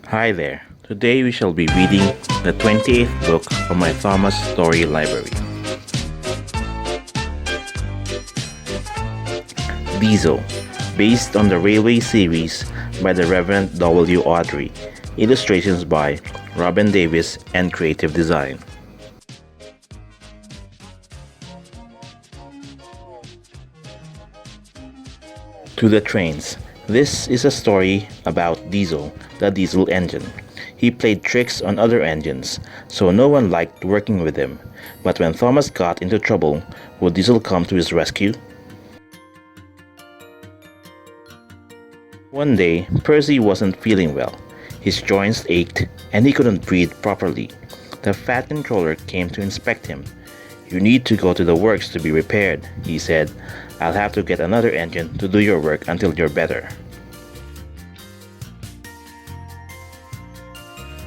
Hi there. Today we shall be reading the 28th book from my Thomas Story Library. Diesel, based on the Railway series by the Reverend W. Audrey. Illustrations by Robin Davis and Creative Design. To the trains. This is a story about Diesel, the diesel engine. He played tricks on other engines, so no one liked working with him. But when Thomas got into trouble, would Diesel come to his rescue? One day, Percy wasn't feeling well. His joints ached and he couldn't breathe properly. The Fat Controller came to inspect him. "You need to go to the works to be repaired," he said. "I'll have to get another engine to do your work until you're better."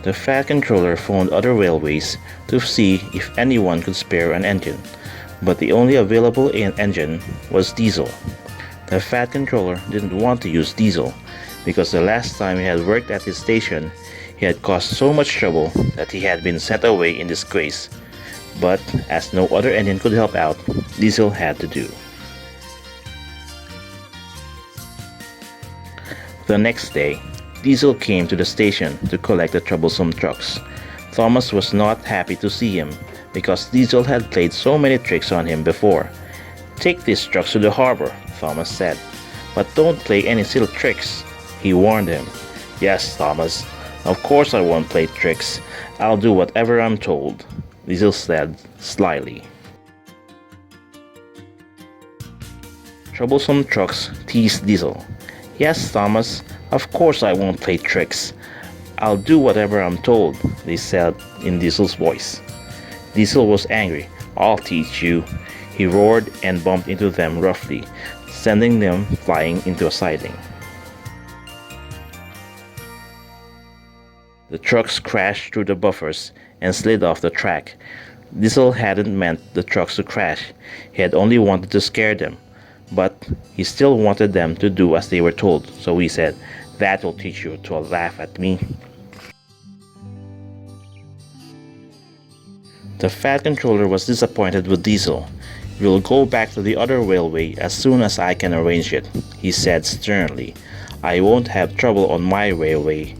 The Fat Controller phoned other railways to see if anyone could spare an engine, but the only available engine was Diesel. The Fat Controller didn't want to use Diesel because the last time he had worked at his station, he had caused so much trouble that he had been sent away in disgrace. But as no other engine could help out, Diesel had to do. The next day, Diesel came to the station to collect the troublesome trucks. Thomas was not happy to see him because Diesel had played so many tricks on him before. "Take these trucks to the harbor," Thomas said. "But don't play any silly tricks," he warned him. "Yes, Thomas, of course I won't play tricks. I'll do whatever I'm told," Diesel said slyly. Troublesome trucks teased Diesel. "Yes, Thomas, of course I won't play tricks. I'll do whatever I'm told," they said in Diesel's voice. Diesel was angry. "I'll teach you." He roared and bumped into them roughly, sending them flying into a siding. The trucks crashed through the buffers and slid off the track. Diesel hadn't meant the trucks to crash. He had only wanted to scare them. But he still wanted them to do as they were told, so he said, "That will teach you to laugh at me." The Fat Controller was disappointed with Diesel. "We'll go back to the other railway as soon as I can arrange it," he said sternly. "I won't have trouble on my railway."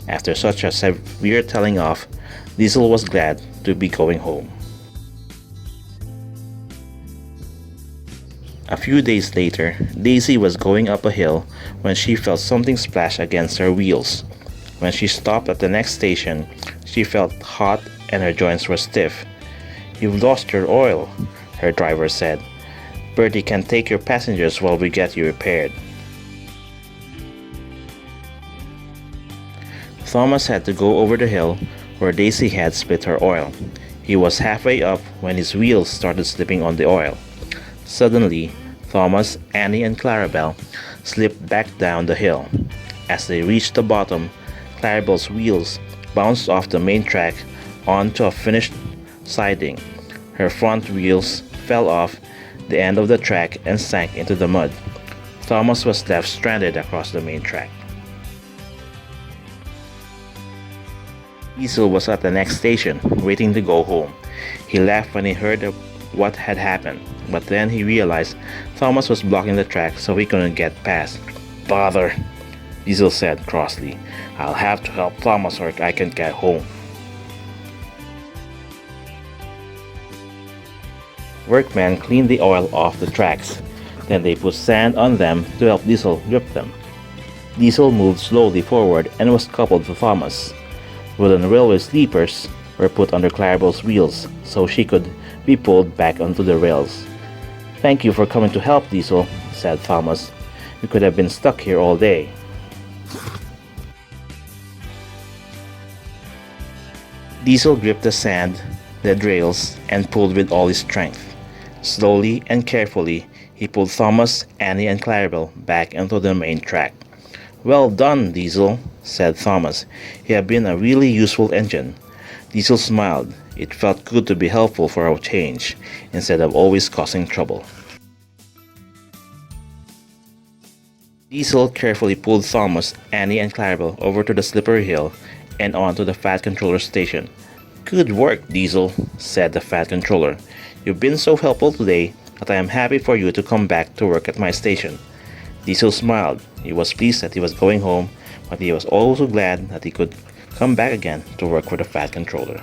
After such a severe telling off, Diesel was glad to be going home. A few days later, Daisy was going up a hill when she felt something splash against her wheels. When she stopped at the next station, she felt hot and her joints were stiff. "You've lost your oil," her driver said. "Bertie can take your passengers while we get you repaired." Thomas had to go over the hill where Daisy had split her oil. He was halfway up when his wheels started slipping on the oil. Suddenly, Thomas, Annie, and Clarabelle slipped back down the hill. As they reached the bottom, Clarabelle's wheels bounced off the main track onto a finished siding. Her front wheels fell off the end of the track and sank into the mud. Thomas was left stranded across the main track. Diesel was at the next station, waiting to go home. He laughed when he heard what had happened, but then he realized Thomas was blocking the track so he couldn't get past. "Bother," Diesel said crossly. "I'll have to help Thomas or I can't get home." Workmen cleaned the oil off the tracks. Then they put sand on them to help Diesel grip them. Diesel moved slowly forward and was coupled to Thomas. Wooden railway sleepers were put under Clarabelle's wheels so she could be pulled back onto the rails. "Thank you for coming to help, Diesel," said Thomas. "We could have been stuck here all day." Diesel gripped the sand, the rails, and pulled with all his strength. Slowly and carefully, he pulled Thomas, Annie, and Clarabelle back onto the main track. "Well done, Diesel," said Thomas. "You have been a really useful engine." Diesel smiled. It felt good to be helpful for a change, instead of always causing trouble. Diesel carefully pulled Thomas, Annie, and Clarabelle over to the slippery hill and onto the Fat Controller station. "Good work, Diesel," said the Fat Controller. "You've been so helpful today that I am happy for you to come back to work at my station." Diesel smiled. He was pleased that he was going home, but he was also glad that he could come back again to work for the Fat Controller.